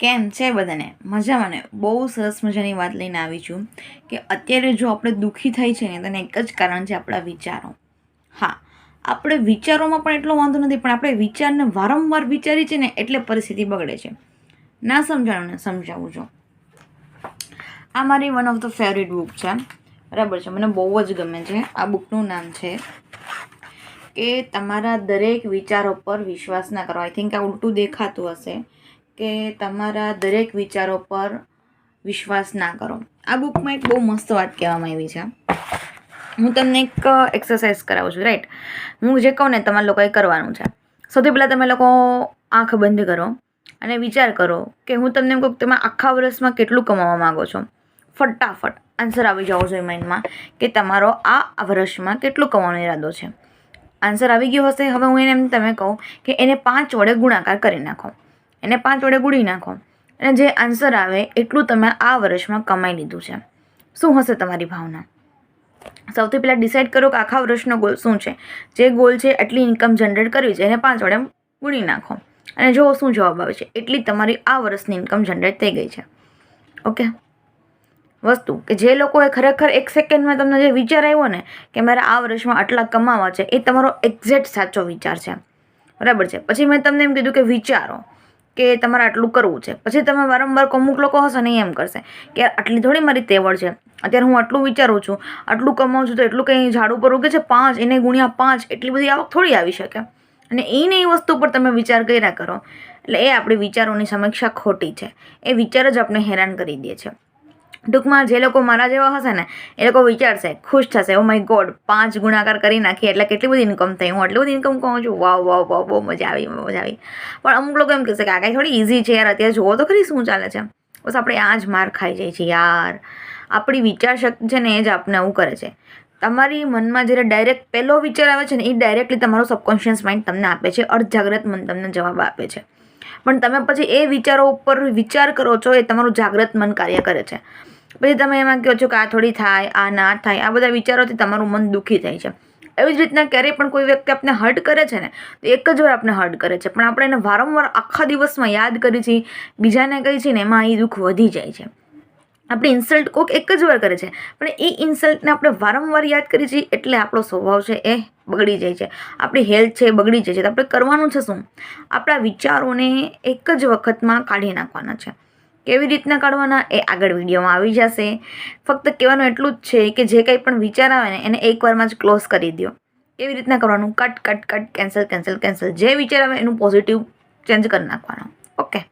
કેમ છે બધાને? મજામાં ને? બહુ સરસ મજાની વાત લઈને આવી છું કે અત્યારે જો આપણે દુઃખી થાય છે ને તેને એક જ કારણ છે આપણા વિચારો. હા, આપણે વિચારોમાં પણ એટલો વાંધો નથી, પણ આપણે વિચારને વારંવાર વિચારી છે ને એટલે પરિસ્થિતિ બગડે છે. ના સમજાણું ને સમજાવું છું. આ મારી one of the favourite book છે, બરાબર છે, મને બહુ જ ગમે છે. આ બુકનું નામ છે કે તમારા દરેક વિચારો પર વિશ્વાસ ના કરો. આઈ થિંક આ ઉલટું દેખાતું હશે કે તમારા દરેક વિચારો પર વિશ્વાસ ના કરો. આ બુકમાં એક બહુ મસ્ત વાત કહેવામાં આવી છે. હું તમને એક એક્સરસાઇઝ કરાવું છું, રાઈટ? હું જે કહું ને તમારે લોકોએ કરવાનું છે. સૌથી પહેલાં તમે લોકો આંખ બંધ કરો અને વિચાર કરો કે હું તમને એમ કહું તમે આખા વર્ષમાં કેટલું કમાવા માગો છો. ફટાફટ આન્સર આવી જવો જોઈએ માઇન્ડમાં કે તમારો આ વર્ષમાં કેટલું કમાવાનો ઈરાદો છે. આન્સર આવી ગયો હશે. હવે હું એને એમ તમે કહું કે એને 5 વડે ગુણાકાર કરી નાખો, એને 5 વડે ગુણી નાખો અને જે આન્સર આવે એટલું તમે આ વર્ષમાં કમાઈ લીધું છે. શું હશે તમારી ભાવના? સૌથી પહેલાં ડિસાઇડ કરો કે આખા વર્ષનો ગોલ શું છે. જે ગોલ છે એટલી ઇન્કમ જનરેટ કરવી છે, એને 5 વડે ગુણી નાખો અને જો શું જવાબ આવે છે. એટલી તમારી આ વર્ષની ઇન્કમ જનરેટ થઈ ગઈ છે. ઓકે, વસ્તુ કે જે લોકોએ ખરેખર 1 સેકન્ડમાં તમને જે વિચાર આવ્યો ને કે મારે આ વર્ષમાં આટલા કમાવા છે, એ તમારો એક્ઝેક્ટ સાચો વિચાર છે, બરાબર છે. પછી મેં તમને એમ કીધું કે વિચારો કે તમારે આટલું કરવું છે. પછી તમે વારંવાર અમુક લોકો હશે ને એમ કરશે કે યાર આટલી થોડી મારી તેવડ છે, અત્યારે હું આટલું વિચારું છું, આટલું કમાઉં છું, તો એટલું કંઈ ઝાડુ પર ઉગે છે 5, એને ગુણ્યા 5 એટલી બધી આવક થોડી આવી શકે. અને એને એ વસ્તુ પર તમે વિચાર કર્યા કરો એટલે એ આપણી વિચારોની સમીક્ષા ખોટી છે. એ વિચાર જ આપણે હેરાન કરી દે છે. ટૂંકમાં જે લોકો મારા જેવા હશે ને એ લોકો વિચારશે, ખુશ થશે, ઓ માય ગોડ 5 ગુણાકાર કરી નાખી એટલે કેટલી બધી ઇન્કમ થઈ, હું આટલી બધી ઇન્કમ કહું છું, વાવ વાવ વાવ, બહુ મજા આવી, મજા આવી. પણ અમુક લોકો એમ કહેશે કે આ કાંઈ થોડી ઇઝી છે યાર, અત્યારે જોવો તો ખરી શું ચાલે છે. બસ આપણે આ જ માર ખાઈ જાય છે યાર. આપણી વિચાર શક્તિ છે ને એ જ આપણે આવું કરે છે. તમારી મનમાં જ્યારે ડાયરેક્ટ પહેલો વિચાર આવે છે ને એ ડાયરેક્ટલી તમારો સબકોન્શિયસ માઇન્ડ તમને આપે છે, અર્ધજાગ્રત મન તમને જવાબ આપે છે. પણ તમે પછી એ વિચારો ઉપર વિચાર કરો છો, એ તમારું જાગ્રત મન કાર્ય કરે છે. પછી તમે એમાં કહો છો કે આ થોડી થાય, આ ના થાય. આ બધા વિચારોથી તમારું મન દુઃખી થાય છે. એવી જ રીતના ક્યારેય પણ કોઈ વ્યક્તિ આપણે હર્ટ કરે છે ને તો એક જ વાર આપણે હર્ટ કરે છે, પણ આપણે એને વારંવાર આખા દિવસમાં યાદ કરી છીએ, બીજાને કહી છીએ ને એમાં એ દુઃખ વધી જાય છે. આપણે ઇન્સલ્ટ કોઈક એક જ વાર કરે છે, પણ એ ઇન્સલ્ટને આપણે વારંવાર યાદ કરી છીએ એટલે આપણો સ્વભાવ છે એ બગડી જાય છે, આપણી હેલ્થ છે એ બગડી જાય છે. તો આપણે કરવાનું છે શું? આપણા વિચારોને એક જ વખતમાં કાઢી નાખવાના છે. કેવી રીતના કાઢવાના એ આગળ વિડીયોમાં આવી જશે. ફક્ત કહેવાનું એટલું જ છે કે જે કંઈ પણ વિચાર આવે ને એને એકવારમાં જ ક્લોઝ કરી દો. કેવી રીતના કરવાનું? Cut cut cut, cancel cancel cancel. જે વિચાર આવે એનું પોઝિટિવ ચેન્જ કરી નાખવાનું. ઓકે.